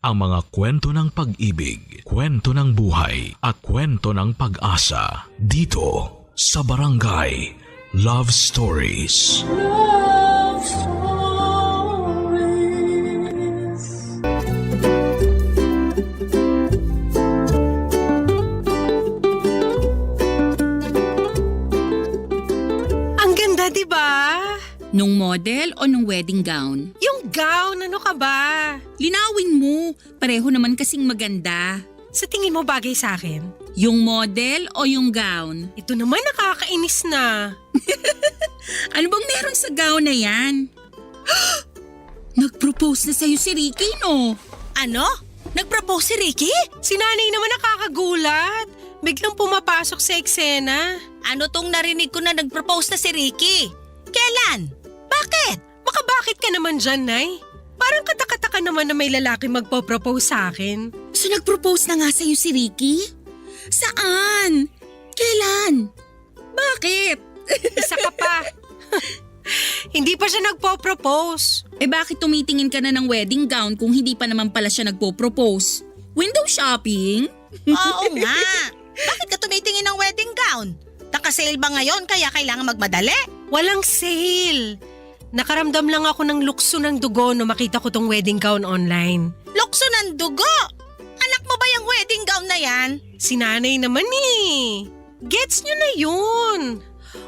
ang mga kwento ng pag-ibig, kwento ng buhay at kwento ng pag-asa dito sa Barangay Love Stories. Love Stories. Ang ganda, di ba? Nung model o nung wedding gown? Yung gown, ano ka ba? Linawin mo, pareho naman kasing maganda. Sa tingin mo bagay sa akin? Yung model o yung gown? Ito naman nakakainis na. Ano bang meron sa gown na yan? Nag-propose na sa'yo si Ricky, no? Ano? Nag-propose si Ricky? Si nanay naman nakakagulat. Biglang pumapasok sa eksena. Ano tong narinig ko na nag-propose na si Ricky? Kailan? Bakit? Baka bakit ka naman dyan, Nay? Parang katakataka naman na may lalaki magpo-propose sa akin. So nag-propose na nga sa'yo si Ricky? Saan? Kailan? Bakit? Isa ka pa. Hindi pa siya nagpo-propose. Eh bakit tumitingin ka na ng wedding gown kung hindi pa naman pala siya nagpo-propose? Window shopping? Oo nga. Bakit ka tumitingin ng wedding gown? Naka-sale ba ngayon kaya kailangan magmadali? Walang sale. Nakaramdam lang ako ng lukso ng dugo no makita ko tong wedding gown online. Lukso ng dugo! Anak mo ba yung wedding gown na yan? Si nanay naman eh. Gets nyo na yun.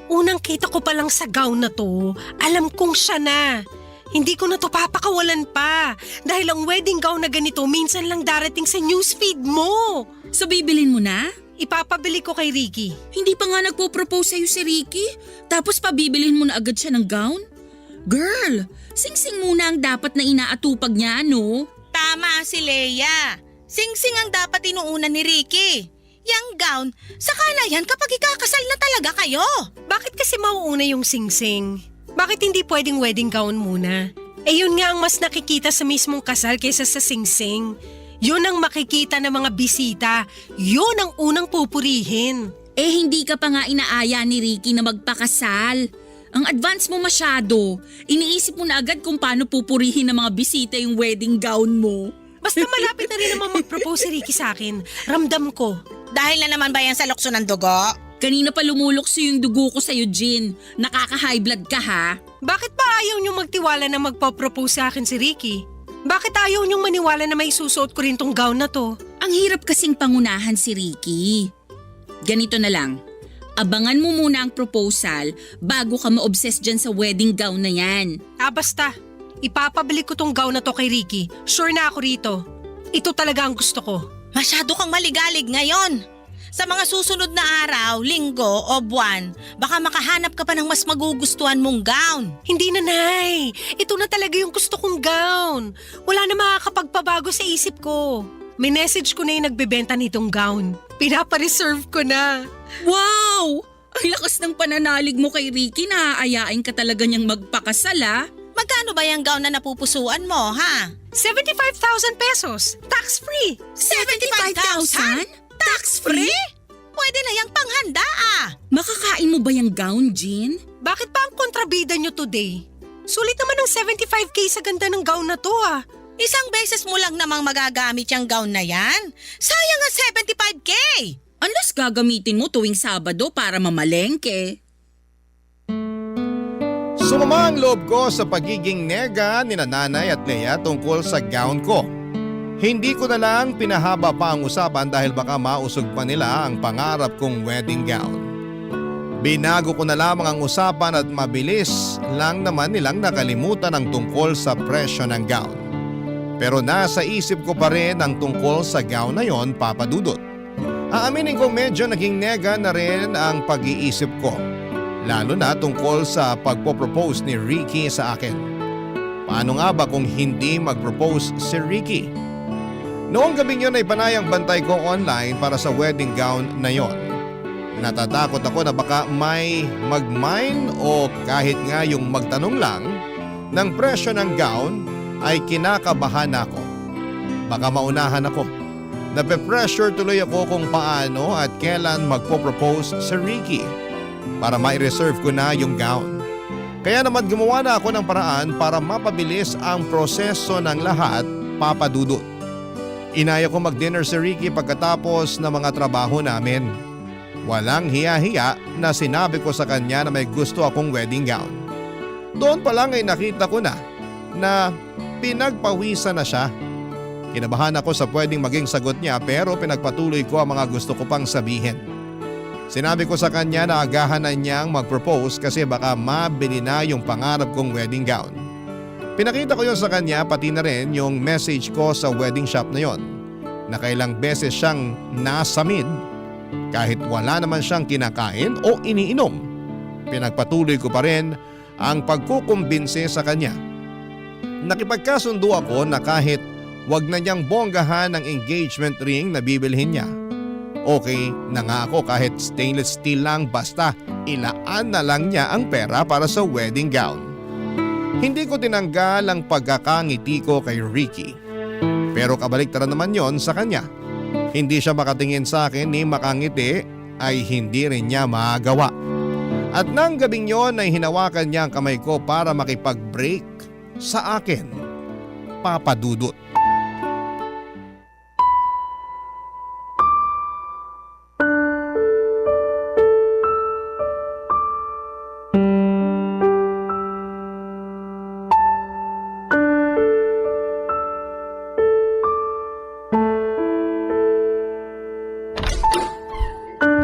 Unang kita ko pa lang sa gown na to, alam kong siya na. Hindi ko na to papakawalan pa. Dahil ang wedding gown na ganito minsan lang darating sa newsfeed mo. So bibilin mo na? Ipapabili ko kay Ricky. Hindi pa nga nagpo-propose sa'yo si Ricky, tapos pabibilhin mo na agad siya ng gown? Girl, sing-sing muna ang dapat na inaatupag niya, no? Tama si Leia. Sing-sing ang dapat inuunan ni Ricky. Yang gown, saka na yan kapag ikakasal na talaga kayo. Bakit kasi mauuna yung sing-sing? Bakit hindi pwedeng wedding gown muna? Eh yun nga ang mas nakikita sa mismong kasal kaysa sa sing-sing. Yun ang makikita ng mga bisita. Yun ang unang pupurihin. Eh hindi ka pa nga inaaya ni Ricky na magpakasal. Ang advance mo masyado. Iniisip mo na agad kung paano pupurihin ng mga bisita yung wedding gown mo. Basta malapit na rin naman mag-propose si Ricky sa akin. Ramdam ko. Dahil na naman ba yan sa lukso ng dugo? Kanina pa lumulokso yung dugo ko sa'yo, Jean. Nakaka-high blood ka, ha? Bakit ba ayaw niyong magtiwala na magpo-propose sa akin si Ricky? Bakit ayaw niyong maniwala na may susuot ko rin tong gown na to? Ang hirap kasing pangunahan si Ricky. Ganito na lang. Abangan mo muna ang proposal bago ka ma-obsess dyan sa wedding gown na yan. Basta. Ipapabili ko tong gown na to kay Ricky. Sure na ako rito. Ito talaga ang gusto ko. Masyado kang maligalig ngayon. Sa mga susunod na araw, linggo o buwan, baka makahanap ka pa ng mas magugustuhan mong gown. Hindi na, Nay. Ito na talaga yung gusto kong gown. Wala na makakapagpabago sa isip ko. May message ko na yung nagbebenta nitong gown. Pinapareserve ko na. Wow! Ang lakas ng pananalig mo kay Ricky na aayain ka talaga niyang magpakasal, ha? Magkano ba yung gown na napupusuan mo, ha? 75,000 pesos. Tax-free. 75,000? Tax-free? Pwede na yung panghanda, Makakain mo ba yung gown, Jean? Bakit pa ang kontrabida nyo today? Sulit naman ng 75k sa ganda ng gown na to, Isang beses mo lang namang magagamit yung gown na yan. Sayang ang 75k! Unless gagamitin mo tuwing Sabado para mamalengke. Sumama ang loob ko sa pagiging nega ni Nanay at Leia tungkol sa gown ko. Hindi ko na lang pinahaba pa ang usapan dahil baka mausog pa nila ang pangarap kong wedding gown. Binago ko na lamang ang usapan at mabilis lang naman nilang nakalimutan ang tungkol sa presyo ng gown. Pero nasa isip ko pa rin ang tungkol sa gown na yon, Papa Dudut. Aaminin kong medyo naging nega na rin ang pag-iisip ko. Lalo na tungkol sa pagpo-propose ni Ricky sa akin. Paano nga ba kung hindi mag-propose si Ricky? Noong gabing yun ay panay ang bantay ko online para sa wedding gown na yon. Natatakot ako na baka may mag-mine o kahit nga yung magtanong lang ng presyo ng gown ay kinakabahan ako. Baka maunahan ako. Nape-pressure tuloy ako kung paano at kailan magpo-propose si Ricky para ma-reserve ko na yung gown. Kaya naman gumawa na ako ng paraan para mapabilis ang proseso ng lahat, Papa Dudut. Inaya ko mag-dinner si Ricky pagkatapos ng mga trabaho namin. Walang hiya-hiya na sinabi ko sa kanya na may gusto akong wedding gown. Doon pa lang ay nakita ko na pinagpawisan na siya. Kinabahan ako sa pwedeng maging sagot niya pero pinagpatuloy ko ang mga gusto ko pang sabihin. Sinabi ko sa kanya na agahan na niyang mag-propose kasi baka mabili na yung pangarap kong wedding gown. Pinakita ko yun sa kanya pati na rin yung message ko sa wedding shop na yon. Nakailang beses siyang nasamid kahit wala naman siyang kinakain o iniinom. Pinagpatuloy ko pa rin ang pagkukumbinse sa kanya. Nakipagkasundo ako na kahit wag na niyang bonggahan ang engagement ring na bibilhin niya. Okay na nga ako kahit stainless steel lang basta ilaan na lang niya ang pera para sa wedding gown. Hindi ko tinanggal ang pagkakangiti ko kay Ricky. Pero kabaliktaran naman yon sa kanya. Hindi siya makatingin sa akin ni makangiti ay hindi rin niya magawa. At nang gabing yon ay hinawakan niya ang kamay ko para makipag-break sa akin. Papa Dudut.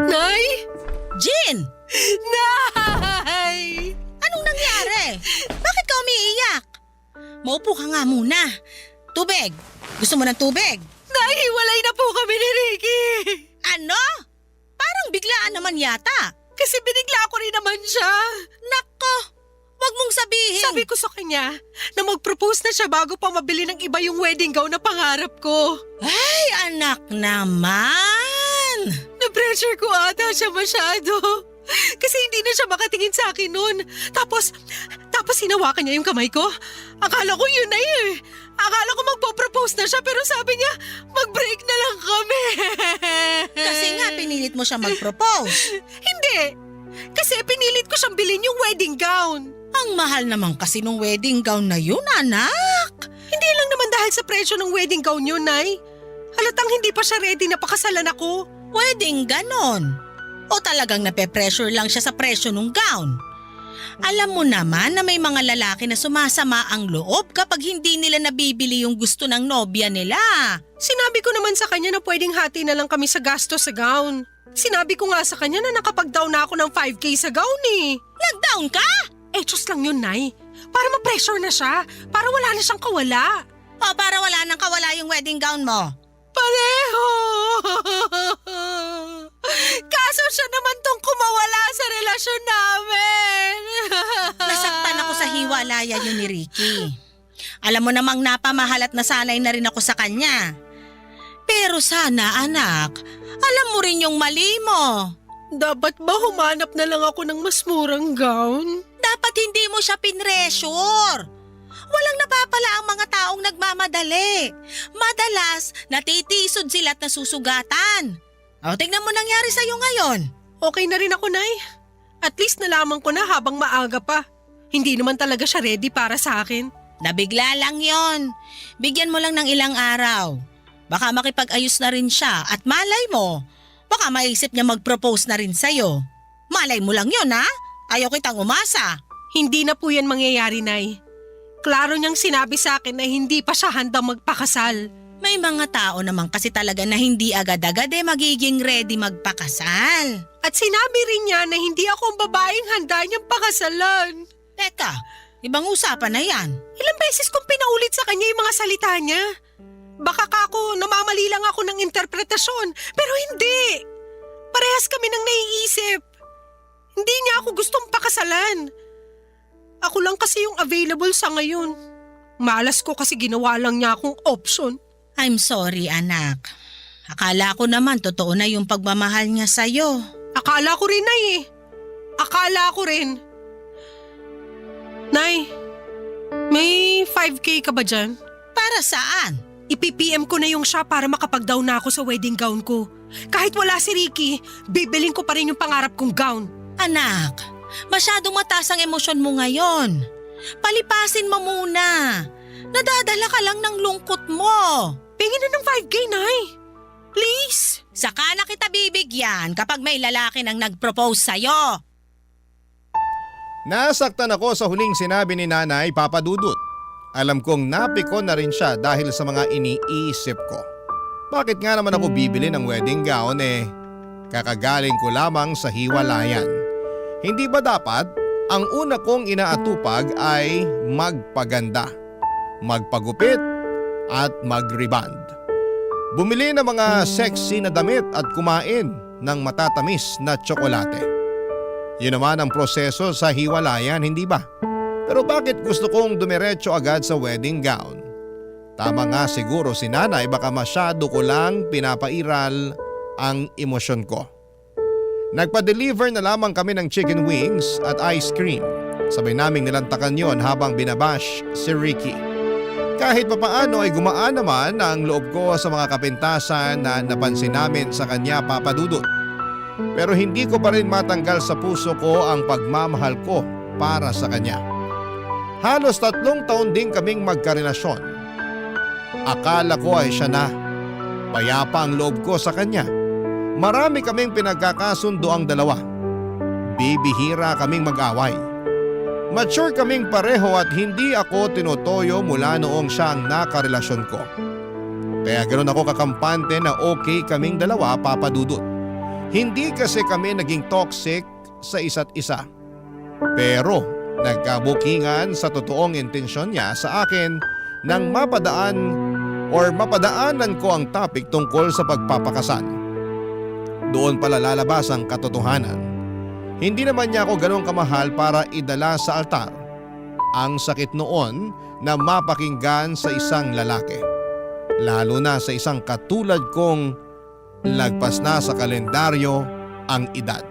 Nay! Jean! Nay! Anong nangyari? Bakit ka umiiyak? Maupo ka nga muna. Tubig. Gusto mo ng tubig? Nay, hiwalay na po kami ni Ricky! Ano? Parang biglaan naman yata. Kasi binigla ko rin naman siya. Nako, wag mong sabihin. Sabi ko sa kanya na mag-propose na siya bago pa mabili ng iba yung wedding gown na pangarap ko. Ay, anak naman. Na-pressure ko ata siya masyado. Kasi hindi na siya makatingin sa akin noon. Tapos hinawakan niya yung kamay ko. Akala ko yun na eh. Akala ko magpo-propose na siya pero sabi niya mag-break na lang kami. Kasi nga pinilit mo siya mag-propose. Hindi. Kasi pinilit ko siyang bilhin yung wedding gown. Ang mahal naman kasi nung wedding gown na yun, anak. Hindi lang naman dahil sa presyo ng wedding gown yun, Nay. Halatang hindi pa siya ready na pakasalan ako. Wedding ganon. O talagang nape-pressure lang siya sa presyo ng gown? Alam mo naman na may mga lalaki na sumasama ang loob kapag hindi nila nabibili yung gusto ng nobya nila. Sinabi ko naman sa kanya na pwedeng hati na lang kami sa gasto sa gown. Sinabi ko nga sa kanya na nakapag-down na ako ng 5K sa gown eh. Nag-down ka? Just lang yun, Nay. Para ma-pressure na siya. Para wala na siyang kawala. O para wala nang kawala yung wedding gown mo? Pareho! Kaso siya naman tong kumawala sa relasyon namin. Nasaktan ako sa hiwalaya yun ni Ricky. Alam mo namang napamahal at nasanay na rin ako sa kanya. Pero sana anak, alam mo rin yung mali mo. Dapat ba humanap na lang ako ng mas murang gown? Dapat hindi mo siya pinressure. Walang napapala ang mga taong nagmamadali. Madalas, natitisod sila at nasusugatan. O, tingnan mo nangyari sa'yo ngayon. Okay na rin ako, Nay. At least nalaman ko na habang maaga pa. Hindi naman talaga siya ready para sa akin. Nabigla lang yon. Bigyan mo lang ng ilang araw. Baka makipag-ayos na rin siya at malay mo, baka maisip niya mag-propose na rin sa'yo. Malay mo lang yon, ha? Ayaw kitang umasa. Hindi na po yan mangyayari, Nay. Klaro niyang sinabi sa akin na hindi pa siya handang magpakasal. May mga tao naman kasi talaga na hindi agad-agad magiging ready magpakasal. At sinabi rin niya na hindi ako ang babaeng handa niyang pakasalan. Teka, ibang usapan na yan. Ilang beses kong pinaulit sa kanya yung mga salita niya. Baka kako namamali lang ako ng interpretasyon, pero hindi. Parehas kami nang naiisip. Hindi niya ako gustong pakasalan. Ako lang kasi yung available sa ngayon. Malas ko kasi ginawa lang niya akong option. I'm sorry, anak. Akala ko naman totoo na yung pagmamahal niya sa'yo. Akala ko rin, Nay eh. Akala ko rin. Nay, may 5K ka ba dyan? Para saan? Ipi-PM ko na yung siya para makapag-down na ako sa wedding gown ko. Kahit wala si Ricky, bibiling ko pa rin yung pangarap kong gown. Anak, masyadong mataas ang emosyon mo ngayon. Palipasin mo muna. Nadadala ka lang ng lungkot mo. Pingin na ng 5K, Nay. Please. Saka na kita bibigyan kapag may lalaki nang nag-propose sa'yo. Nasaktan ako sa huling sinabi ni Nanay, Papa Dudut. Alam kong napikon na rin siya dahil sa mga iniisip ko. Bakit nga naman ako bibili ng wedding gown kakagaling ko lamang sa hiwalayan. Hindi ba dapat ang una kong inaatupag ay magpaganda, magpagupit at mag-reband. Bumili ng mga sexy na damit at kumain ng matatamis na tsokolate. Yun naman ang proseso sa hiwalayan, hindi ba? Pero bakit gusto kong dumiretso agad sa wedding gown? Tama nga siguro si Nanay, baka masyado ko lang pinapairal ang emosyon ko. Nagpa-deliver na lamang kami ng chicken wings at ice cream. Sabay naming nilantakan yon habang binabash si Ricky. Kahit papaano ay gumaan naman ang loob ko sa mga kapintasan na napansin namin sa kanya, Papa Dudut. Pero hindi ko pa rin matanggal sa puso ko ang pagmamahal ko para sa kanya. Halos 3 taon din kaming magkarelasyon. Akala ko ay siya na. Payapa ang loob ko sa kanya. Marami kaming pinagkakasundo ang dalawa. Bibihira kaming mag-away. Mature kaming pareho at hindi ako tinutoyo mula noong siya ang nakarelasyon ko. Kaya ganoon ako kakampante na okay kaming dalawa, Papa Dudut. Hindi kasi kami naging toxic sa isa't isa. Pero nagkabukingan sa totoong intensyon niya sa akin nang mapadaanan ko ang topic tungkol sa pagpapakasal. Doon pala lalabas ang katotohanan. Hindi naman niya ako ganun kamahal para idala sa altar. Ang sakit noon na mapakinggan sa isang lalaki. Lalo na sa isang katulad kong lagpas na sa kalendaryo ang edad.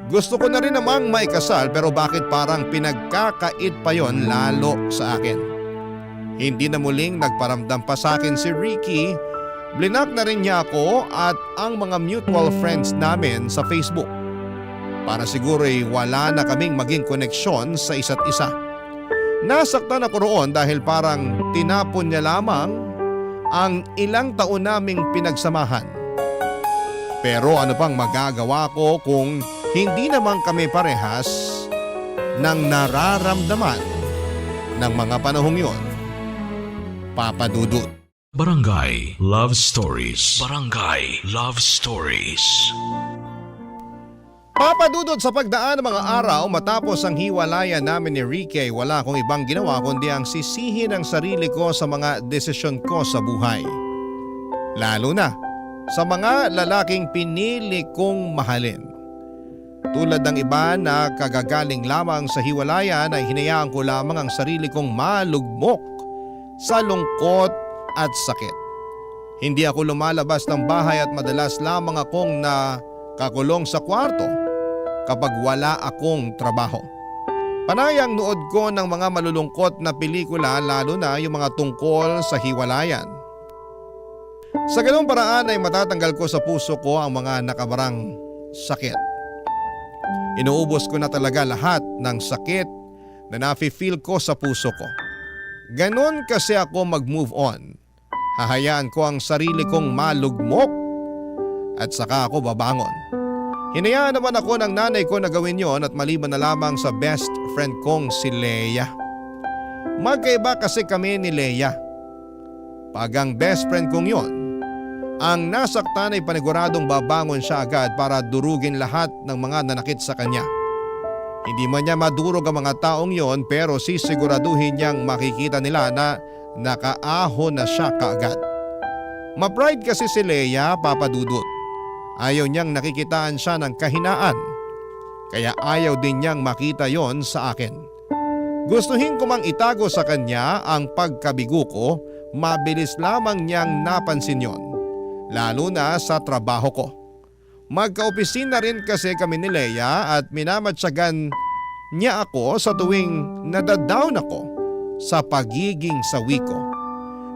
Gusto ko na rin namang maikasal pero bakit parang pinagkakait pa yon lalo sa akin. Hindi na muling nagparamdam pa sa akin si Ricky. Blinak na rin niya ako at ang mga mutual friends namin sa Facebook. Para siguro ay wala na kaming maging koneksyon sa isa't isa. Nasaktan ako roon dahil parang tinapon niya lamang ang ilang taon naming pinagsamahan. Pero ano pang magagawa ko kung hindi naman kami parehas ng nararamdaman ng mga panahong yon, Papa Dudut. Barangay Love Stories. Barangay Love Stories. Papa Dudut, sa pagdaan ng mga araw matapos ang hiwalayan namin ni Ricky, wala akong ibang ginawa kundi ang sisihin ang sarili ko sa mga desisyon ko sa buhay. Lalo na sa mga lalaking pinili kong mahalin. Tulad ng iba na kagagaling lamang sa hiwalayan ay hinayaan ko lamang ang sarili kong malugmok sa lungkot at sakit. Hindi ako lumalabas ng bahay at madalas lamang akong nakakulong sa kwarto kapag wala akong trabaho. Panay ang nood ko ng mga malulungkot na pelikula, lalo na yung mga tungkol sa hiwalayan. Sa ganung paraan ay matatanggal ko sa puso ko ang mga nakabarang sakit. Inuubos ko na talaga lahat ng sakit na nafe-feel ko sa puso ko. Ganon kasi ako mag-move on. Hahayaan ko ang sarili kong malugmok at saka ako babangon. Hinayaan naman ako ng nanay ko na gawin yon at maliban na lamang sa best friend kong si Leia. Magkaiba kasi kami ni Leia. Pag ang best friend kong yon ang nasaktan ay paniguradong babangon siya agad para durugin lahat ng mga nanakit sa kanya. Hindi man niya madurog ang mga taong yon pero sisiguraduhin niyang makikita nila na nakaahon na siya kaagad. Ma-pride kasi si Leia, Papa Dudut. Ayaw niyang nakikitaan siya ng kahinaan. Kaya ayaw din niyang makita yon sa akin. Gustuhin ko mang itago sa kanya ang pagkabigo ko, mabilis lamang niyang napansin yon. Lalo na sa trabaho ko. Magka-opisina rin kasi kami ni Leia at minamatsagan niya ako sa tuwing nadadown ako sa pagiging sawi ko.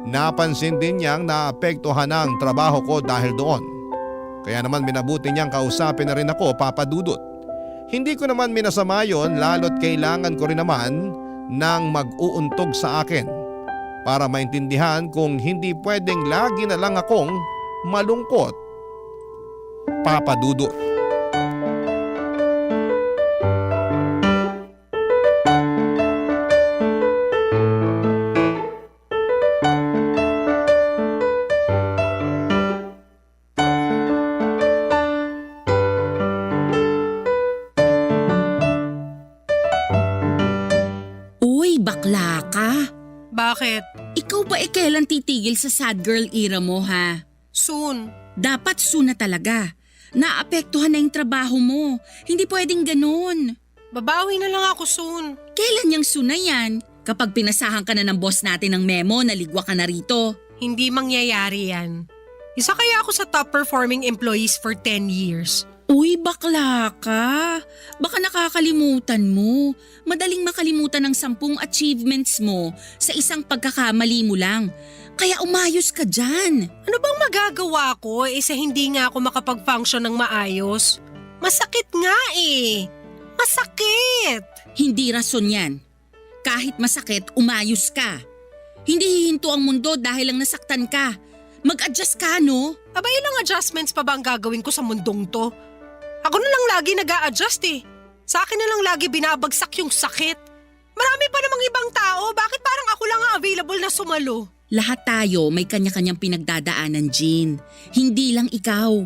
Napansin din niyang naapektuhan ang trabaho ko dahil doon. Kaya naman minabuti niyang kausapin na rin ako, Papa Dudut. Hindi ko naman minasama yon lalo't kailangan ko rin naman ng mag-uuntog sa akin. para maintindihan kung hindi pwedeng lagi na lang akong malungkot. Papa Dudut. Uy, bakla ka. Bakit? Ikaw ba kailan titigil sa sad girl era mo ha? Soon. Dapat soon na talaga. Naapektuhan na yung trabaho mo. Hindi pwedeng ganun. Babawi na lang ako soon. Kailan yung soon na yan? Kapag pinasahan ka na ng boss natin ng memo, naligwa ka na rito. Hindi mangyayari yan. Isa kaya ako sa top performing employees for 10 years. Uy, bakla ka. Baka nakakalimutan mo. Madaling makalimutan ng 10 achievements mo sa isang pagkakamali mo lang. Kaya umayos ka dyan. Ano bang magagawa ko sa hindi nga ako makapag-function ng maayos? Masakit nga eh. Masakit! Hindi rason yan. Kahit masakit, umayos ka. Hindi hihinto ang mundo dahil lang nasaktan ka. Mag-adjust ka, no? Aba, ilang adjustments pa ba ang gagawin ko sa mundong to? Ako na lang lagi nag-a-adjust eh. Sa akin na lang lagi binabagsak yung sakit. Marami pa namang ibang tao, bakit parang ako lang ang available na sumalo? Lahat tayo may kanya-kanyang pinagdadaanan, Jean. Hindi lang ikaw.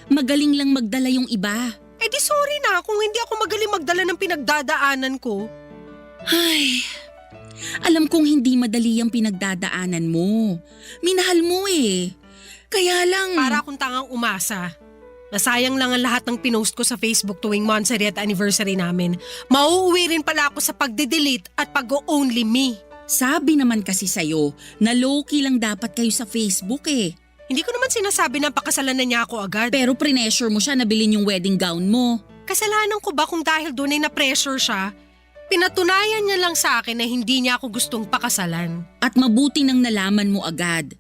Magaling lang magdala yung iba. Eh di sorry na kung hindi ako magaling magdala ng pinagdadaanan ko. Ay, alam kong hindi madali ang pinagdadaanan mo. Minahal mo eh. Kaya lang… Para akong tangang umasa. Nasayang lang ang lahat ng pinost ko sa Facebook tuwing monthsary at anniversary namin. Mauuwi rin pala ako sa pagde-delete at pag-only me. Sabi naman kasi sa'yo na low-key lang dapat kayo sa Facebook eh. Hindi ko naman sinasabi na pakasalan na niya ako agad. Pero pressure mo siya na bilhin yung wedding gown mo. Kasalanan ko ba kung dahil doon ay na-pressure siya? Pinatunayan niya lang sa akin na hindi niya ako gustong pakasalan. At mabuti nang nalaman mo agad.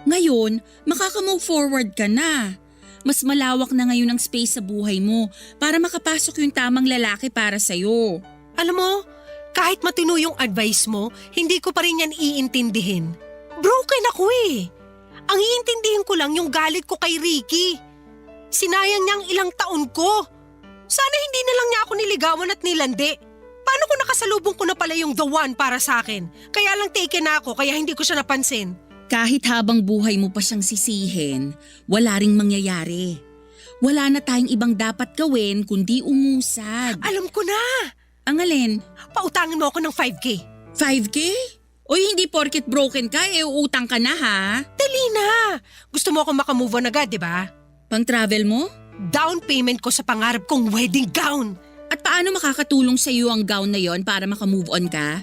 Ngayon, makaka-move forward ka na. Mas malawak na ngayon ang space sa buhay mo para makapasok yung tamang lalaki para sa'yo. Alam mo, kahit matino yung advice mo, hindi ko pa rin yan iintindihin. Broken ako eh. Ang iintindihin ko lang yung galit ko kay Ricky. Sinayang niya ang ilang taon ko. Sana hindi na lang niya ako niligawan at nilandi. Paano kung nakasalubong ko na pala yung the one para sa akin? Kaya lang taken na ako kaya hindi ko siya napansin. Kahit habang buhay mo pa siyang sisihin, wala ring mangyayari. Wala na tayong ibang dapat gawin kundi umusad. Alam ko na. Ang alin? Pautangin mo ako ng 5K. 5K? Uy, hindi porket broken ka, uutang ka na ha? Dali na. Gusto mo akong makamove on agad, di ba? Pang travel mo? Down payment ko sa pangarap kong wedding gown. At paano makakatulong sa iyo ang gown na yon para makamove on ka?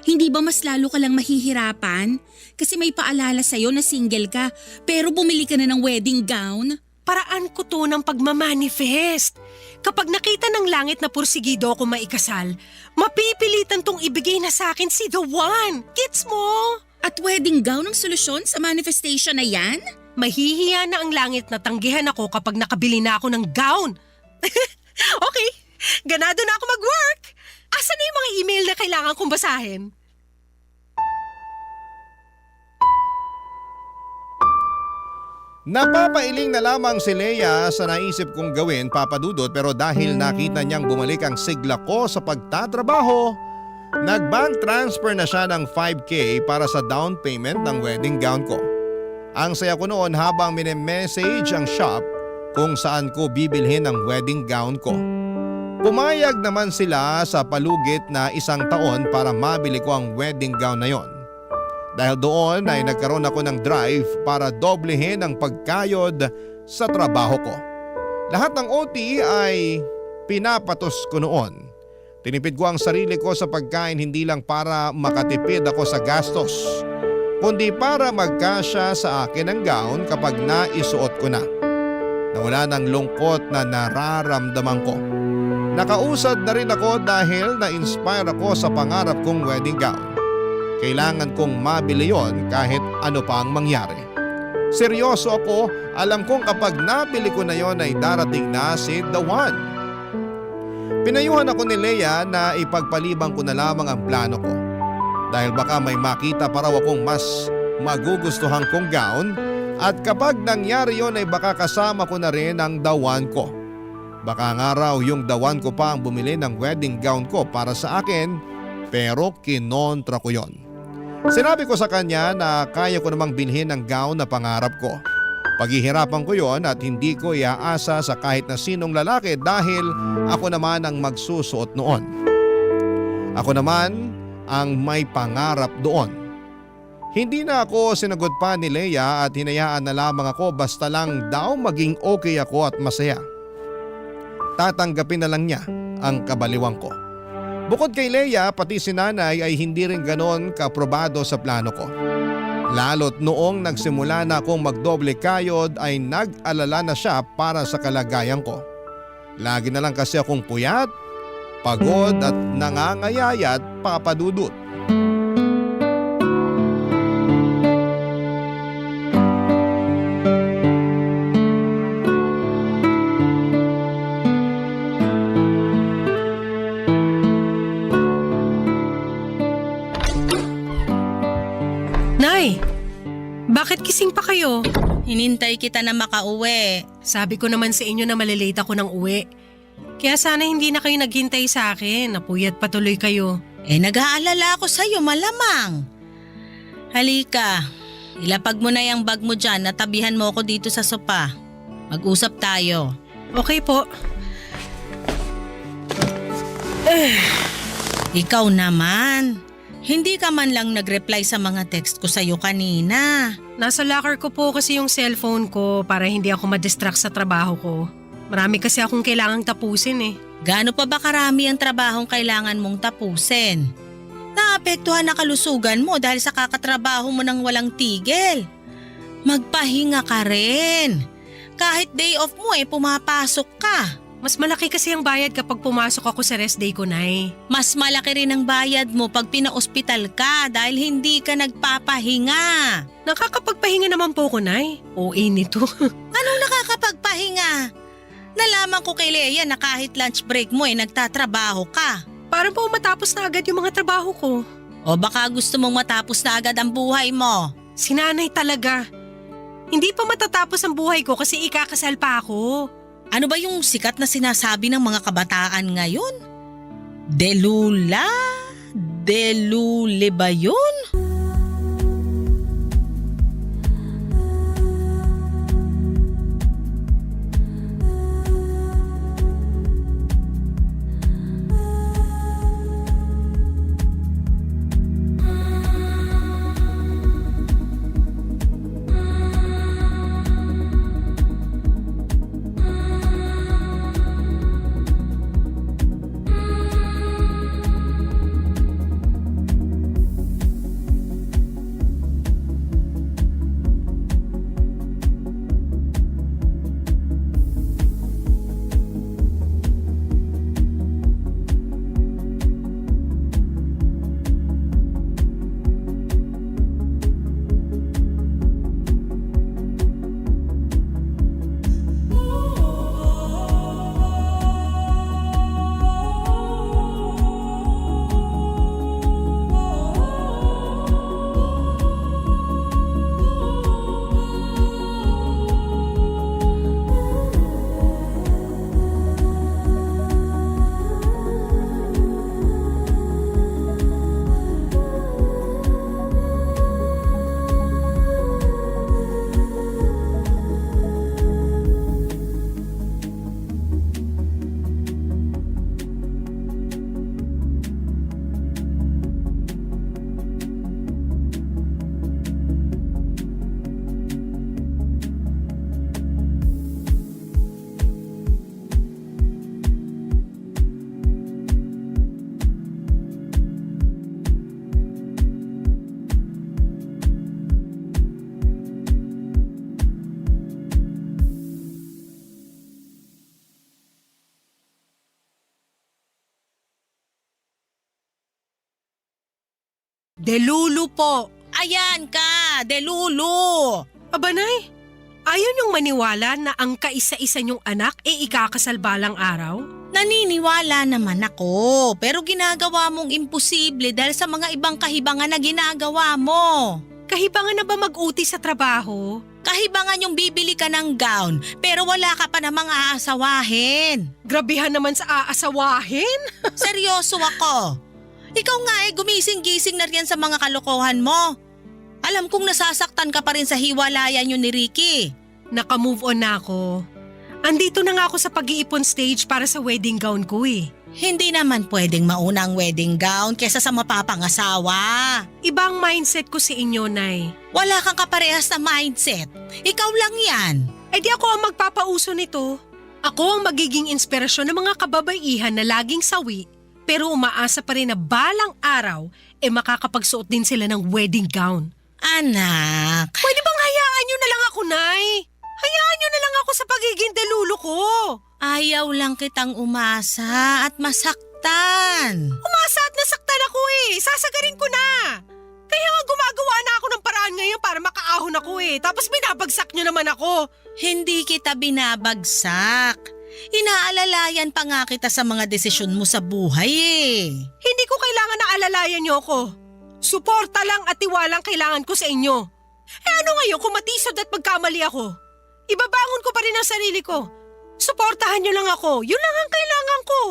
Hindi ba mas lalo ka lang mahihirapan? Kasi may paalala sa'yo na single ka pero bumili ka na ng wedding gown? Paraan ko to ng pagmamanifest. Kapag nakita ng langit na pursigido ako maikasal, mapipilitan tong ibigay na sa akin si the one. Gets mo? At wedding gown ang solusyon sa manifestation na yan? Mahihiya na ang langit na tanggihan ako kapag nakabili na ako ng gown. Okay, ganado na ako mag-work. Asan na yung mga email na kailangan kong basahin? Napapailing na lamang si Leia sa naisip kong gawin, Papa Dudut, pero dahil nakita niyang bumalik ang sigla ko sa pagtatrabaho, nag-bank transfer na siya ng 5K para sa down payment ng wedding gown ko. Ang saya ko noon habang mini-message ang shop kung saan ko bibilhin ang wedding gown ko. Pumayag naman sila sa palugit na 1 taon para mabili ko ang wedding gown na yon. Dahil doon ay nagkaroon ako ng drive para doblehin ang pagkayod sa trabaho ko. Lahat ng OT ay pinapatos ko noon. Tinipid ko ang sarili ko sa pagkain hindi lang para makatipid ako sa gastos, kundi para magkasya sa akin ang gown kapag naisuot ko na. Nawala ng lungkot na nararamdaman ko. Nakausad na rin ako dahil na-inspire ako sa pangarap kong wedding gown. Kailangan kong mabili yon kahit ano pa ang mangyari. Seryoso ako, alam kong kapag nabili ko na yon ay darating na si the one. Pinayuhan ako ni Leia na ipagpalibang ko na lamang ang plano ko. dahil baka may makita pa raw akong mas magugustuhan kong gown at kapag nangyari yon ay baka kasama ko na rin ang dawan ko. Baka nga raw yung dawan ko pa ang bumili ng wedding gown ko para sa akin pero kinontra ko yon. Sinabi ko sa kanya na kaya ko namang bilhin ang gown na pangarap ko. Paghihirapan ko yon at hindi ko iaasa sa kahit na sinong lalaki dahil ako naman ang magsusuot noon. Ako naman ang may pangarap doon. Hindi na ako sinagot pa ni Leia at hinayaan na lamang ako basta lang daw maging okay ako at masaya. Tatanggapin na lang niya ang kabaliwang ko. Bukod kay Leia, pati si nanay ay hindi rin ganon kaprobado sa plano ko. Lalo't noong nagsimula na akong magdoble kayod ay nag-alala na siya para sa kalagayan ko. Lagi na lang kasi akong puyat, pagod at nangangayayat papadudot. Nay, bakit gising pa kayo? Hinintay kita na makauwi. Sabi ko naman sa inyo na malilate ako ng uwi. Kaya sana hindi na kayo naghintay sa akin, napuyat patuloy kayo. Nag-aalala ako sa'yo malamang. Halika, ilapag mo na yung bag mo dyan at tabihan mo ako dito sa sopa. Mag-usap tayo. Okay po. Ikaw naman. Hindi ka man lang nag-reply sa mga text ko sa'yo kanina. Nasa locker ko po kasi yung cellphone ko para hindi ako madistract sa trabaho ko. Marami kasi akong kailangang tapusin eh. Gaano pa ba karami ang trabahong kailangan mong tapusin? Naapektuhan na kalusugan mo dahil sa kakatrabaho mo ng walang tigil. Magpahinga ka rin. Kahit day off mo pumapasok ka. Mas malaki kasi ang bayad kapag pumasok ako sa rest day ko, Nay. Mas malaki rin ang bayad mo pag pina-ospital ka dahil hindi ka nagpapahinga. Nakakapagpahinga naman po ko, Nay. OA nito. Anong nakakapagpahinga? Nalaman ko kay Leia na kahit lunch break mo nagtatrabaho ka. Parang po matapos na agad yung mga trabaho ko. O baka gusto mong matapos na agad ang buhay mo. Sinanay talaga. Hindi pa matatapos ang buhay ko kasi ikakasal pa ako. Ano ba yung sikat na sinasabi ng mga kabataan ngayon? Delula? Delule ba yun? Delulu po. Ayan ka, Delulu! Aba, Nay. Ayaw niyong maniwala na ang kaisa-isa niyong anak ikakasal balang araw? Naniniwala naman ako, pero ginagawa mong imposible dahil sa mga ibang kahibangan na ginagawa mo. Kahibangan na ba mag-uti sa trabaho? Kahibangan yung bibili ka ng gown pero wala ka pa namang aasawahin. Grabihan naman sa aasawahin. Seryoso ako. Ikaw nga gumising-gising na riyan sa mga kalokohan mo. Alam kong nasasaktan ka pa rin sa hiwalayan yun ni Ricky. Naka-move on na ako. Andito na nga ako sa pag-iipon stage para sa wedding gown ko eh. Hindi naman pwedeng mauna ang wedding gown kesa sa mapapangasawa. Ibang mindset ko sa inyo, Nay. Wala kang kaparehas na mindset. Ikaw lang yan. Eh di ako ang magpapauso nito. Ako ang magiging inspirasyon ng mga kababaihan na laging sawi pero umaasa pa rin na balang araw makakapagsuot din sila ng wedding gown. Anak. Pwede bang hayaan nyo na lang ako, Nay? Hayaan nyo na lang ako sa pagiging delulo ko. Ayaw lang kitang umasa at masaktan. Umasa at nasaktan ako Sasagarin ko na. Kaya nga gumagawa na ako ng paraan ngayon para makaahon ako Tapos binabagsak nyo naman ako. Hindi kita binabagsak. Inaalalayan pa nga kita sa mga desisyon mo sa buhay Hindi ko kailangan na alalayan nyo ako. Suporta lang at tiwalang kailangan ko sa inyo. Ano ngayon kung matisod at magkamali ako? Ibabangon ko pa rin ang sarili ko. Suportahan nyo lang ako. Yun lang ang kailangan ko.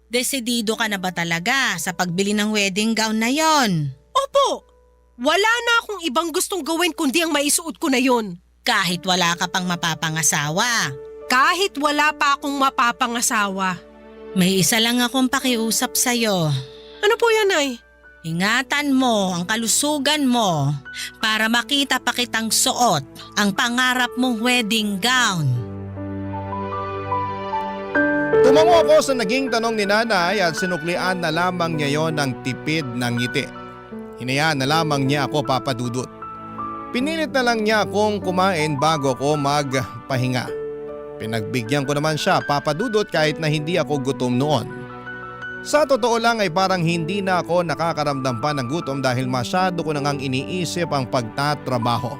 Desidido ka na ba talaga sa pagbili ng wedding gown na yon? Opo. Wala na akong ibang gustong gawin kundi ang maisuot ko na yon. Kahit wala ka pang mapapangasawa. Kahit wala pa akong mapapangasawa. May isa lang akong pakiusap sa'yo. Ano po yan, Nay? Ingatan mo ang kalusugan mo para makita pa kitang suot ang pangarap mong wedding gown. Tumango ako sa naging tanong ni nanay at sinuklian na lamang niya yon ng tipid ng ngiti. Hinayaan na lamang niya ako papadudot. Pinilit na lang niya akong kumain bago ko magpahinga. Pinagbigyan ko naman siya papadudot kahit na hindi ako gutom noon. Sa totoo lang ay parang hindi na ako nakakaramdam pa ng gutom dahil masyado ko nang iniisip ang pagtatrabaho.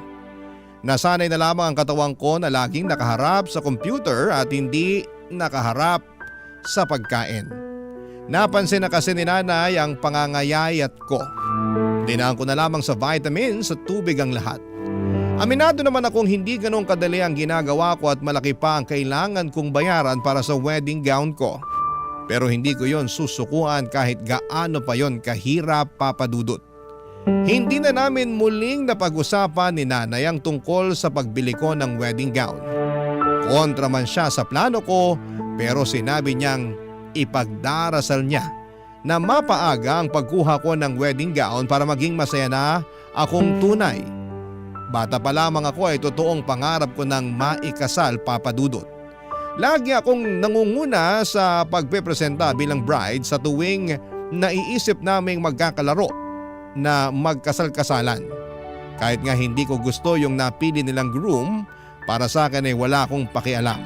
Nasanay na lamang ang katawan ko na laging nakaharap sa computer at hindi nakaharap sa pagkain. Napansin na kasi ni nanay ang pangangayayat ko. Dinaan ko na lamang sa vitamins at tubig ang lahat. Aminado naman akong hindi ganong kadali ang ginagawa ko at malaki pa ang kailangan kong bayaran para sa wedding gown ko. Pero hindi ko yon susukuan kahit gaano pa yon kahirap papadudot. Hindi na namin muling napag-usapan ni nanay ang tungkol sa pagbili ko ng wedding gown. Kontra man siya sa plano ko pero sinabi niyang ipagdarasal niya na mapaaga ang pagkuha ko ng wedding gown para maging masaya na akong tunay. Bata pa lamang ako ay totoong pangarap ko ng maikasal papadudot. Lagi akong nangunguna sa pagpepresenta bilang bride sa tuwing naiisip naming magkakalaro na magkasal-kasalan. Kahit nga hindi ko gusto yung napili nilang groom, para sa akin ay wala akong pakialam.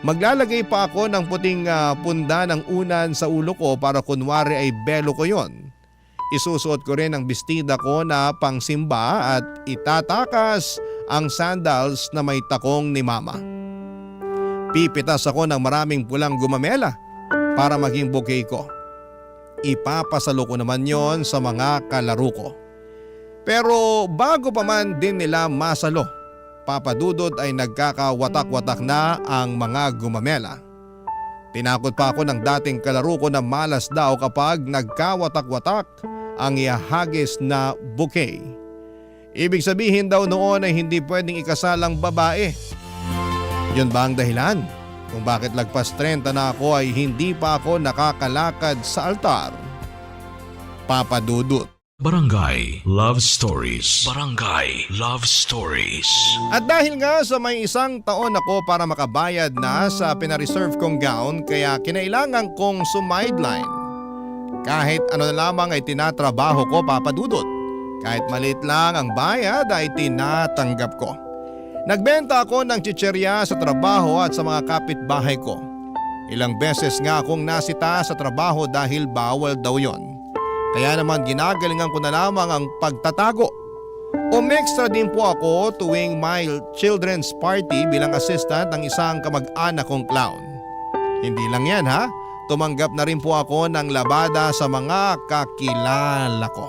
Maglalagay pa ako ng puting punda ng unan sa ulo ko para kunwari ay belo ko yon. Isusuot ko rin ang bestida ko na pangsimba at itatakas ang sandals na may takong ni mama. Pipitas ako ng maraming pulang gumamela para maging bouquet ko. Ipapasalo ko naman yon sa mga kalaro ko. Pero bago pa man din nila masalo, papadudot ay nagkakawatak-watak na ang mga gumamela. Tinakot pa ako ng dating kalaro ko na malas daw kapag nagkawatak-watak ang ihahagis na bouquet. Ibig sabihin daw noon ay hindi pwedeng ikasal ang babae. Yun ba ang dahilan kung bakit lagpas 30 na ako ay hindi pa ako nakakalakad sa altar? Papadudot. Barangay Love Stories. Barangay Love Stories. At dahil nga sa may isang taon ako para makabayad na sa pinareserve kong gown kaya kinailangan kong sumideline. Kahit ano na lamang ay tinatrabaho ko papadudot. Kahit maliit lang ang bayad ay tinatanggap ko. Nagbenta ako ng chicherya sa trabaho at sa mga kapitbahay ko. Ilang beses nga akong nasita sa trabaho dahil bawal daw yon. Kaya naman ginagalingan ko na lamang ang pagtatago. Umextra din po ako tuwing my children's party bilang assistant ng isang kamag-anak kong clown. Hindi lang yan ha, tumanggap na rin po ako ng labada sa mga kakilala ko.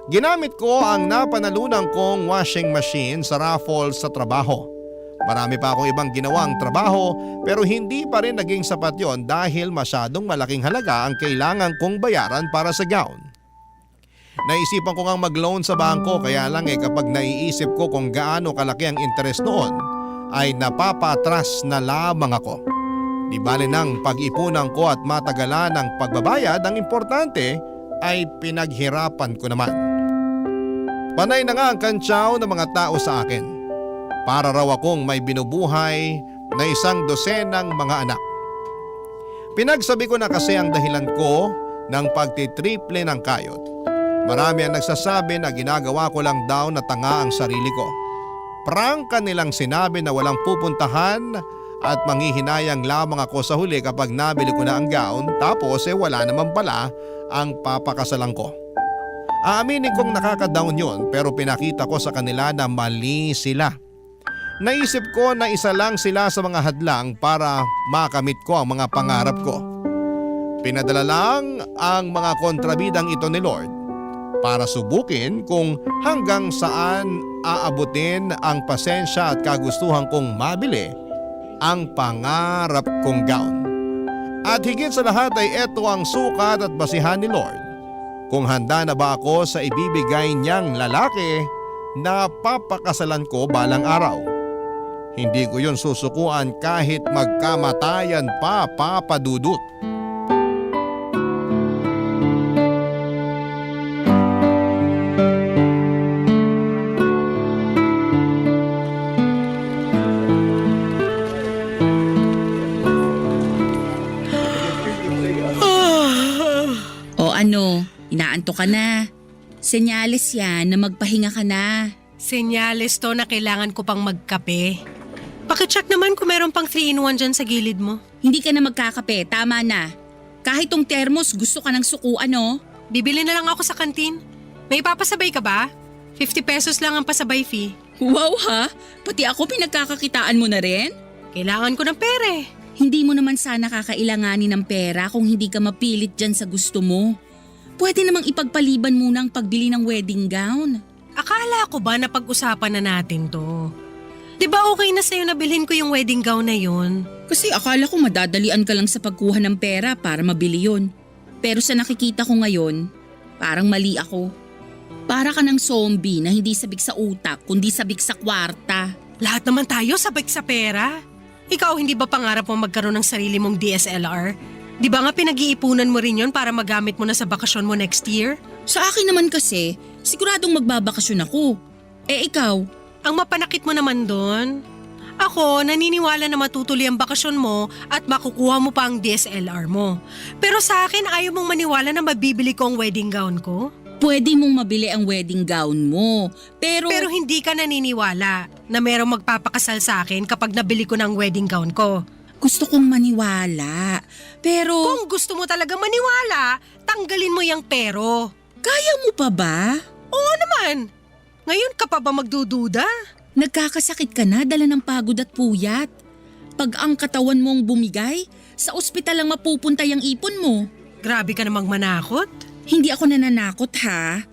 Ginamit ko ang napanalunan kong washing machine sa raffle sa trabaho. Marami pa akong ibang ginawang trabaho pero hindi pa rin naging sapat yon dahil masyadong malaking halaga ang kailangan kong bayaran para sa gown. Naisipan ko ngang mag-loan sa bangko kaya lang kapag naiisip ko kung gaano kalaki ang interest noon ay napapatras na lamang ako. Di bale nang pag-ipunan ko at matagalan ng pagbabayad, ang importante ay pinaghirapan ko naman. Panay na nga ang kantsaw ng mga tao sa akin. Para raw akong may binubuhay na 100 mga anak. Pinagsabi ko na kasi ang dahilan ko ng pagtitriple ng kayod. Marami ang nagsasabi na ginagawa ko lang daw na tanga ang sarili ko. Prangka nilang sinabi na walang pupuntahan at manghihinayang lamang ako sa huli kapag nabili ko na ang gown tapos wala naman pala ang papakasalan ko. Aaminin kong nakaka-down yun pero pinakita ko sa kanila na mali sila. Naisip ko na isa lang sila sa mga hadlang para makamit ko ang mga pangarap ko. Pinadala lang ang mga kontrabidang ito ni Lord para subukin kung hanggang saan aabutin ang pasensya at kagustuhan kong mabili ang pangarap kong gown. At higit sa lahat ay ito ang sukat at basihan ni Lord kung handa na ba ako sa ibibigay niyang lalaki na papakasalan ko balang araw. Hindi ko yun susukuan kahit magkamatayan pa, Papa Dudut. O ano, inaantok ka na. Senyales yan na magpahinga ka na. Senyales to na kailangan ko pang magkape. Pakicheck naman kung meron pang 3-in-1 dyan sa gilid mo. Hindi ka na magkakape, tama na. Kahit tong thermos gusto ka ng sukuan no? Bibili na lang ako sa kantin. May papasabay ka ba? 50 pesos lang ang pasabay fee. Wow ha, pati ako pinagkakakitaan mo na rin? Kailangan ko ng pera eh. Hindi mo naman sana kakailanganin ng pera kung hindi ka mapilit dyan sa gusto mo. Pwede namang ipagpaliban muna ang pagbili ng wedding gown. Akala ko ba na pag-usapan na natin to? Di ba okay na sa'yo na bilhin ko yung wedding gown na yun? Kasi akala ko madadalian ka lang sa pagkuha ng pera para mabili yun. Pero sa nakikita ko ngayon, parang mali ako. Para ka ng zombie na hindi sabik sa utak kundi sabik sa kwarta. Lahat naman tayo sabik sa pera. Ikaw hindi ba pangarap mo magkaroon ng sarili mong DSLR? Di ba nga pinag-iipunan mo rin yun para magamit mo na sa bakasyon mo next year? Sa akin naman kasi, siguradong magbabakasyon ako. Eh ikaw? Ang mapanakit mo naman doon. Ako, naniniwala na matutuloy ang bakasyon mo at makukuha mo pa ang DSLR mo. Pero sa akin, ayaw mong maniwala na mabibili ko ang wedding gown ko? Pwede mong mabili ang wedding gown mo, pero hindi ka naniniwala na merong magpapakasal sa akin kapag nabili ko ng wedding gown ko. gusto kong maniwala. Pero Kung gusto mo talaga maniwala, tanggalin mo yung pero. kaya mo pa ba? Oo naman. Ngayon ka pa ba magdududa? Nagkakasakit ka na dala ng pagod at puyat. Pag ang katawan mong bumigay, sa ospital lang mapupunta yung ipon mo. Grabe ka namang manakot. Hindi ako nananakot ha.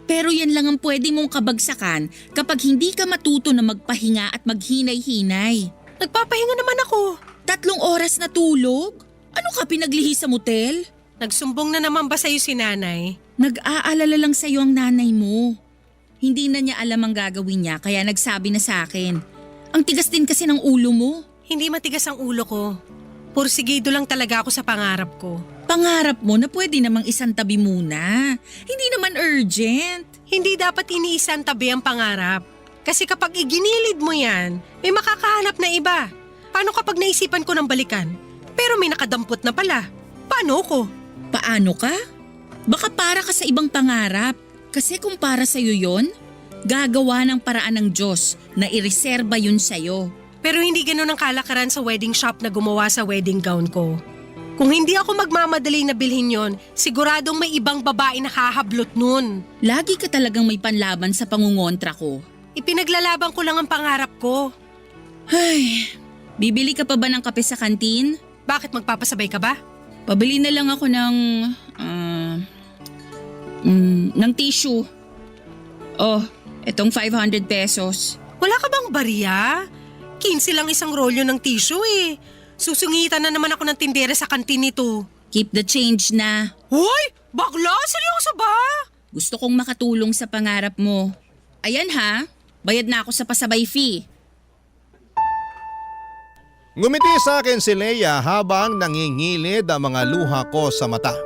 Pero yan lang ang pwede mong kabagsakan kapag hindi ka matuto na magpahinga at maghinay-hinay. Nagpapahinga naman ako. 3 oras na tulog? Ano ka pinaglihi sa motel? Nagsumbong na naman ba sa'yo si nanay? Nag-aalala lang sa'yo ang nanay mo. Hindi na niya alam ang gagawin niya kaya nagsabi na sa akin. Ang tigas din kasi ng ulo mo. Hindi matigas ang ulo ko. Pursigido lang talaga ako sa pangarap ko. Pangarap mo na pwede namang isang tabi muna. Hindi naman urgent. Hindi dapat iniisang tabi ang pangarap. Kasi kapag iginilid mo yan, may makakahanap na iba. Paano kapag naisipan ko ng balikan? Pero may nakadampot na pala. Paano ko? Paano ka? Baka para ka sa ibang pangarap. Kasi kung para sa'yo yon, gagawa ng paraan ng Diyos na ireserba yun sa'yo. Pero hindi ganun ang kalakaran sa wedding shop na gumawa sa wedding gown ko. Kung hindi ako magmamadali na bilhin yon, siguradong may ibang babae na hahablot nun. Lagi ka talagang may panlaban sa pangungontra ko. Ipinaglalaban ko lang ang pangarap ko. Ay, bibili ka pa ba ng kape sa kantin? Bakit magpapasabay ka ba? Pabili na lang ako ng tissue. Oh, etong 500 pesos. Wala ka bang barya? 15 lang isang rolyo ng tissue eh. Susungitan na naman ako ng tindera sa kantin nito. Keep the change na. Hoy! Bakla? Seryoso ba? Gusto kong makatulong sa pangarap mo. Ayan ha, bayad na ako sa pasabay fee. Ngumiti sa akin si Leia habang nangingilid ang mga luha ko sa mata.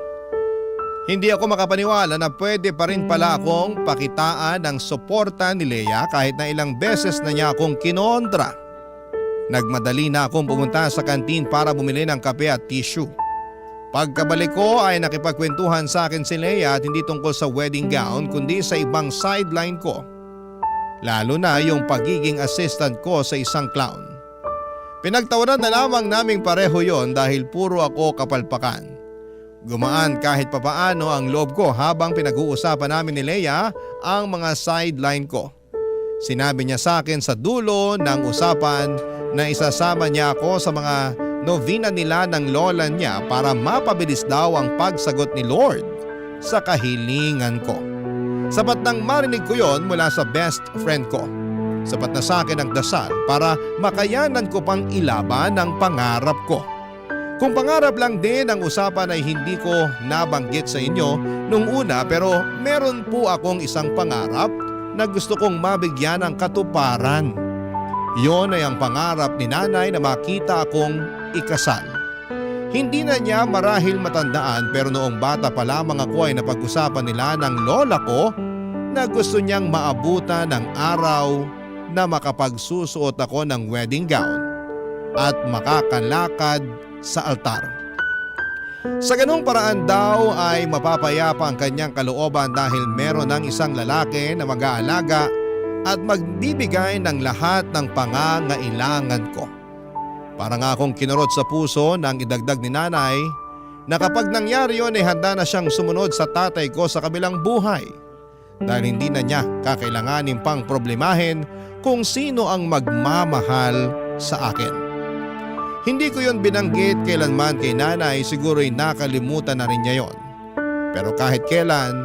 Hindi ako makapaniwala na pwede pa rin pala akong pakitaan ng suporta ni Leia kahit na ilang beses na niya akong kinontra. Nagmadali na akong pumunta sa kantin para bumili ng kape at tissue. Pagkabalik ko ay nakipagkwentuhan sa akin si Leia at hindi tungkol sa wedding gown kundi sa ibang sideline ko. Lalo na yung pagiging assistant ko sa isang clown. Pinagtawanan na lamang naming pareho yon dahil puro ako kapalpakan. Gumaan kahit papaano ang loob ko habang pinag-uusapan namin ni Leia ang mga sideline ko. Sinabi niya sa akin sa dulo ng usapan na isasama niya ako sa mga novena nila ng lola niya para mapabilis daw ang pagsagot ni Lord sa kahilingan ko. Sapat nang marinig ko yon mula sa best friend ko. Sapat na sa akin ang dasal para makayanan ko pang ilaban ang pangarap ko. Kung pangarap lang din ang usapan ay hindi ko nabanggit sa inyo nung una pero meron po akong isang pangarap na gusto kong mabigyan ng katuparan. Yon ay ang pangarap ni nanay na makita akong ikasal. Hindi na niya marahil matandaan pero noong bata pa lamang ako ay napag-usapan nila ng lola ko na gusto niyang maabutan ng araw na makapagsusuot ako ng wedding gown at makakalakad sa altar. Sa ganung paraan daw ay mapapayapa ang kanyang kalooban dahil meron ng isang lalaki na mag-aalaga at magbibigay ng lahat ng pangangailangan ko. Para nga akong kinurot sa puso nang idagdag ni nanay na kapag nangyari yon ay handa na siyang sumunod sa tatay ko sa kabilang buhay dahil hindi na niya kakailanganin pang problemahin kung sino ang magmamahal sa akin. Hindi ko yon binanggit kailanman kay nanay, siguro'y nakalimutan na rin niya yon. Pero kahit kailan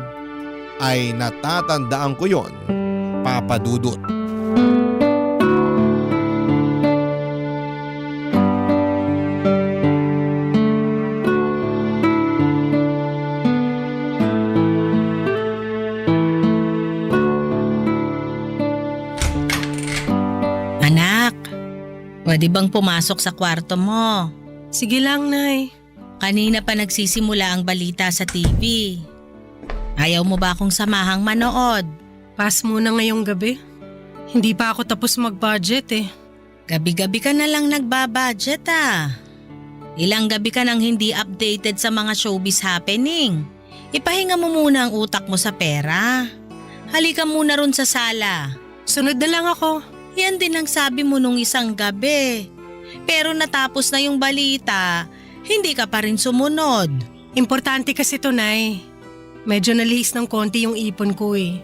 ay natatandaan ko yon, Papa Dudut. Anak, pwede bang pumasok sa kwarto mo? Sige lang, Nay. Kanina pa nagsisimula ang balita sa TV. Ayaw mo ba akong samahang manood? Pass muna ngayong gabi. Hindi pa ako tapos mag-budget eh. Gabi-gabi ka na lang nagbabudget ah. Ilang gabi ka nang hindi updated sa mga showbiz happening. Ipahinga mo muna ang utak mo sa pera. Halika muna ron sa sala. Sunod na lang ako. Yan din ang sabi mo nung isang gabi. Pero natapos na yung balita, hindi ka pa rin sumunod. Importante kasi to, Nay. Medyo nalihis ng konti yung ipon ko eh.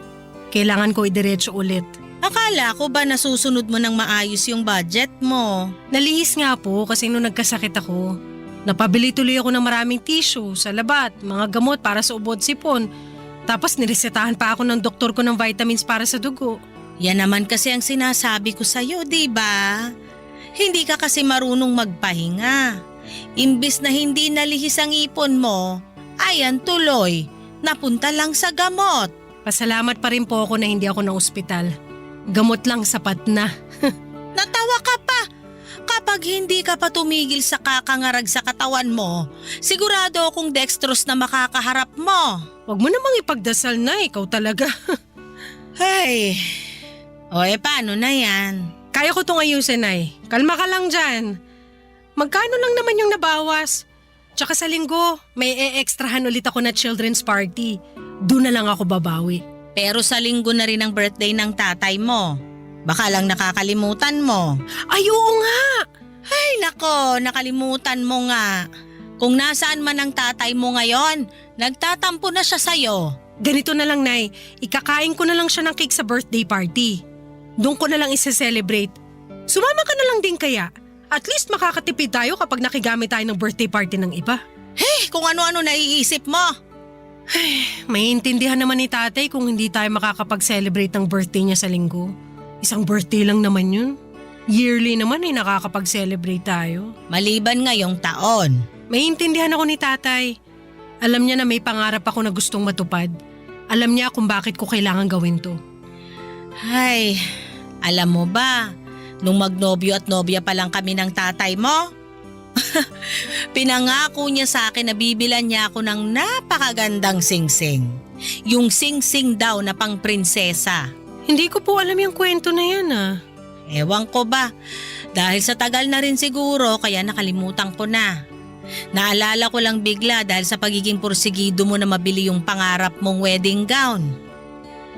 Kailangan ko idiretso ulit. Akala ko ba nasusunod mo ng maayos yung budget mo? Nalihis nga po kasi nung nagkasakit ako. Napabili tuloy ako ng maraming tissue, salabat, mga gamot para sa ubod sipon. Tapos niresetahan pa ako ng doktor ko ng vitamins para sa dugo. Yan naman kasi ang sinasabi ko sa'yo, di ba? Hindi ka kasi marunong magpahinga. Imbis na hindi nalihis ang ipon mo, ayan tuloy, napunta lang sa gamot. Pasalamat pa rin po ako na hindi ako na ospital. Gamot lang sapat na. Natawa ka pa. Kapag hindi ka pa tumigil sa kakangarag sa katawan mo, sigurado akong dextrose na makakaharap mo. Huwag mo namang ipagdasal na, ikaw talaga. Hey, paano na yan? Kaya ko itong ayusin, Nay. Kalma ka lang dyan. Magkano lang naman yung nabawas? Tsaka sa linggo, may e-extrahan ulit ako na children's party. Doon na lang ako babawi. Pero sa linggo na rin ang birthday ng tatay mo. Baka lang nakakalimutan mo. Ay, oo nga! Ay nako, nakalimutan mo nga. Kung nasaan man ang tatay mo ngayon, nagtatampo na siya sa'yo. Ganito na lang, Nay. Ikakain ko na lang siya ng cake sa birthday party. Doon ko na lang isa-celebrate. Sumama ka na lang din kaya. At least makakatipid tayo kapag nakigamit tayo ng birthday party ng iba. Kung ano-ano naiisip mo. Maiintindihan naman ni tatay kung hindi tayo makakapag-celebrate ng birthday niya sa linggo. Isang birthday lang naman yun. Yearly naman ay nakakapag-celebrate tayo. Maliban ngayong taon. Maiintindihan ako ni tatay. Alam niya na may pangarap ako na gustong matupad. Alam niya kung bakit ko kailangan gawin to. Ay, alam mo ba, nung magnobyo at nobya pa lang kami ng tatay mo, pinangako niya sa akin na bibilan niya ako ng napakagandang singsing. Yung singsing daw na pang prinsesa. Hindi ko po alam yung kwento na yan Ewan ko ba, dahil sa tagal na rin siguro kaya nakalimutan ko na. Naalala ko lang bigla dahil sa pagiging porsigido mo na mabili yung pangarap mong wedding gown.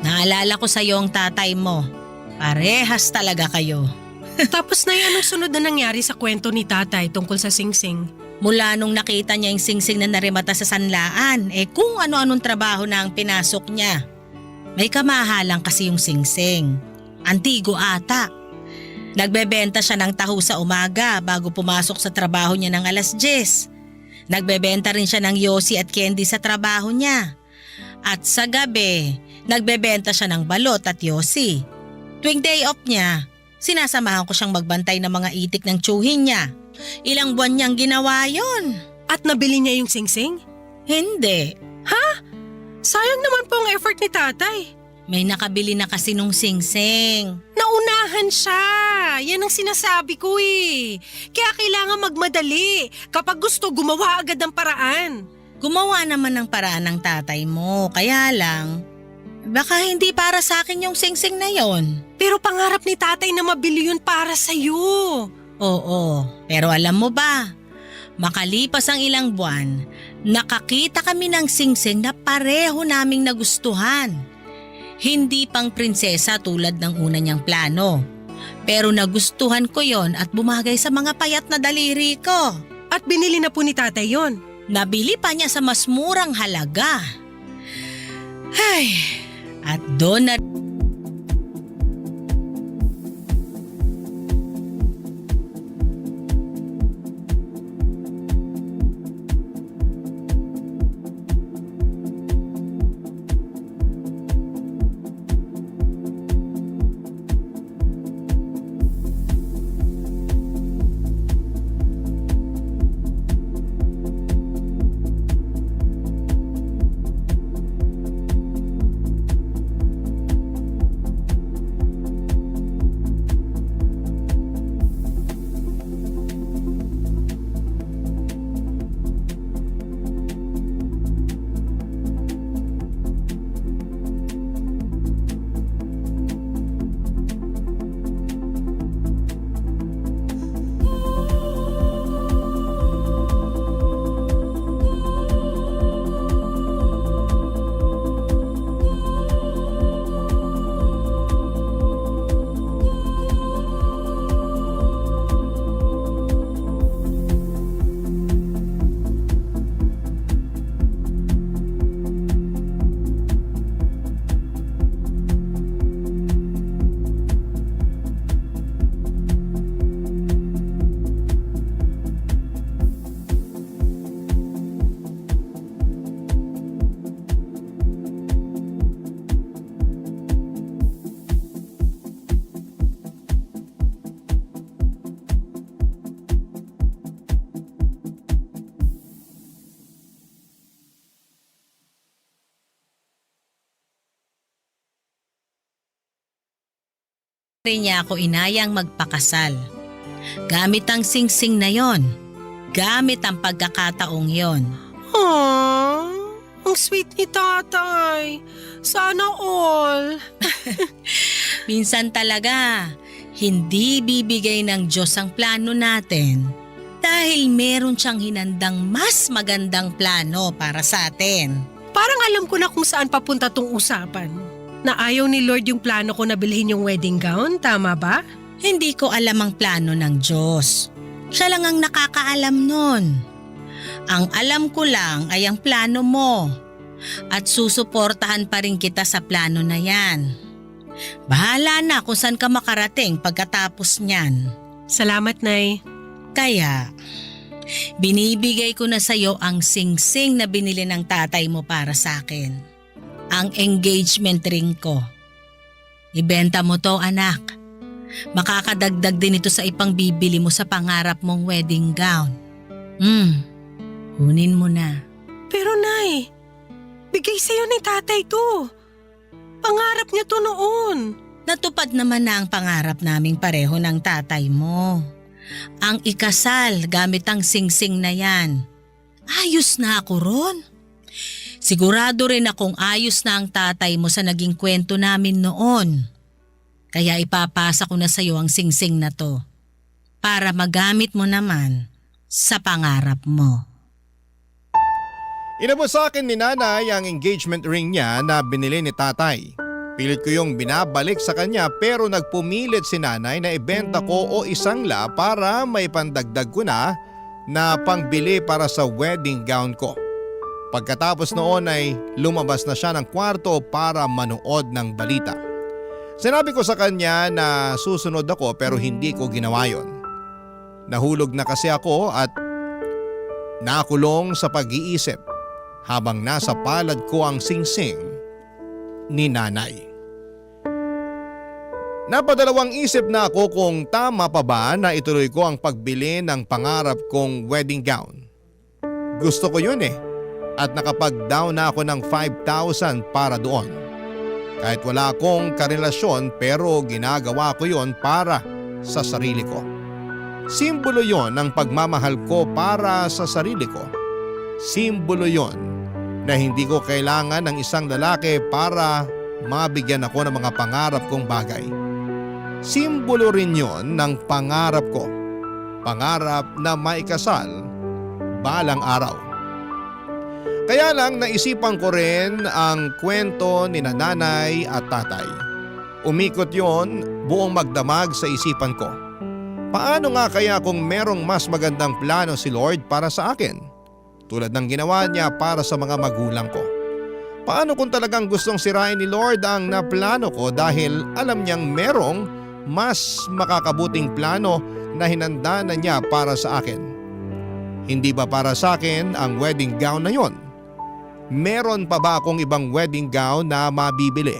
Naalala ko sa iyo ang tatay mo. Parehas talaga kayo. Tapos na anong sunod na nangyari sa kwento ni tatay tungkol sa singsing? Mula nung nakita niya yung singsing na narimata sa sanlaan, kung ano-anong trabaho na ang pinasok niya. May kamahalang kasi yung singsing. Antigo ata. Nagbebenta siya ng taho sa umaga bago pumasok sa trabaho niya ng 10:00. Nagbebenta rin siya ng yosi at candy sa trabaho niya. At sa gabi, nagbebenta siya ng balot at yosi. Tuwing day off niya, sinasamahan ko siyang magbantay ng mga itik ng tsuhin niya. Ilang buwan niyang ginawa yon. At nabili niya yung singsing? Hindi. Sayang naman po ang effort ni tatay. May nakabili na kasi nung singsing. Naunahan siya. Yan ang sinasabi ko Kaya kailangan magmadali. Kapag gusto, gumawa agad ng paraan. Gumawa naman ng paraan ng tatay mo. Kaya lang, baka hindi para sa akin yung singsing na yon. Pero pangarap ni tatay na mabili yun para sa'yo. Oo, pero alam mo ba, makalipas ang ilang buwan, nakakita kami ng singsing na pareho naming nagustuhan. Hindi pang prinsesa tulad ng una niyang plano. Pero nagustuhan ko yon at bumagay sa mga payat na daliri ko. At binili na po ni tatay yon. Nabili pa niya sa mas murang halaga. Ay, at doon na... rin niya ako inayang magpakasal. Gamit ang singsing na yon. Gamit ang pagkakataong yon. Aww, ang sweet ni tatay. Sana all. Minsan talaga, hindi bibigay ng Diyos ang plano natin dahil meron siyang hinandang mas magandang plano para sa atin. Parang alam ko na kung saan papunta tong usapan. Na ayaw ni Lord yung plano ko na bilhin yung wedding gown, tama ba? Hindi ko alam ang plano ng Diyos. Siya lang ang nakakaalam nun. Ang alam ko lang ay ang plano mo. At susuportahan pa rin kita sa plano na yan. Bahala na kung saan ka makarating pagkatapos niyan. Salamat, Nay. Kaya, binibigay ko na sa'yo ang singsing na binili ng tatay mo para sa akin. Ang engagement ring ko. Ibenta mo to, anak. Makakadagdag din ito sa ipang bibili mo sa pangarap mong wedding gown. Kunin mo na. Pero Nay, bigay sa'yo ni tatay to. Pangarap niya to noon. Natupad naman na ang pangarap naming pareho ng tatay mo. Ang ikasal gamit ang singsing na yan. Ayos na ako ron. Sigurado rin akong ayos na ang tatay mo sa naging kwento namin noon. Kaya ipapasa ko na sa iyo ang singsing na to para magamit mo naman sa pangarap mo. Inabot sa akin ni nanay ang engagement ring niya na binili ni tatay. Pilit ko yung binabalik sa kanya pero nagpumilit si nanay na ibenta ko o isangla para may pandagdag ko na pangbili para sa wedding gown ko. Pagkatapos noon ay lumabas na siya ng kwarto para manood ng balita. Sinabi ko sa kanya na susunod ako pero hindi ko ginawa yon. Nahulog na kasi ako at nakulong sa pag-iisip habang nasa palad ko ang singsing ni nanay. Napadalawang isip na ako kung tama pa ba na ituloy ko ang pagbili ng pangarap kong wedding gown. Gusto ko yun at nakapag-down na ako ng 5,000 para doon. Kahit wala akong karelasyon pero ginagawa ko yon para sa sarili ko. Simbolo yon ng pagmamahal ko para sa sarili ko. Simbolo yon na hindi ko kailangan ng isang lalaki para mabigyan ako ng mga pangarap kong bagay. Simbolo rin yon ng pangarap ko. Pangarap na maikasal balang araw. Kaya lang naisipan ko rin ang kwento ni nanay at tatay. Umikot yon buong magdamag sa isipan ko. Paano nga kaya kung merong mas magandang plano si Lord para sa akin? Tulad ng ginawa niya para sa mga magulang ko. Paano kung talagang gustong sirain ni Lord ang naplano ko dahil alam niyang merong mas makakabuting plano na hinanda na niya para sa akin? Hindi ba para sa akin ang wedding gown na yon? Meron pa ba akong ibang wedding gown na mabibili?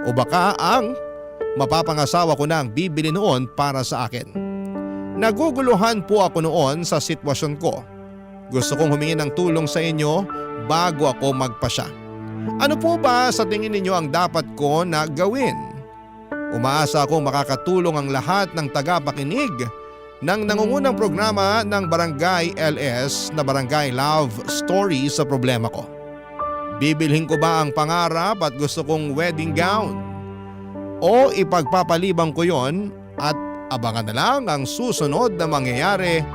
O baka ang mapapangasawa ko na ang bibili noon para sa akin? Naguguluhan po ako noon sa sitwasyon ko. Gusto kong humingi ng tulong sa inyo bago ako magpasya. Ano po ba sa tingin ninyo ang dapat ko na gawin? Umaasa akong makakatulong ang lahat ng tagapakinig ng nangungunang programa ng Barangay LS na Barangay Love Story sa problema ko. Bibilhin ko ba ang pangarap at gusto kong wedding gown? O ipagpapalibang ko yon at abangan na lang ang susunod na mangyayari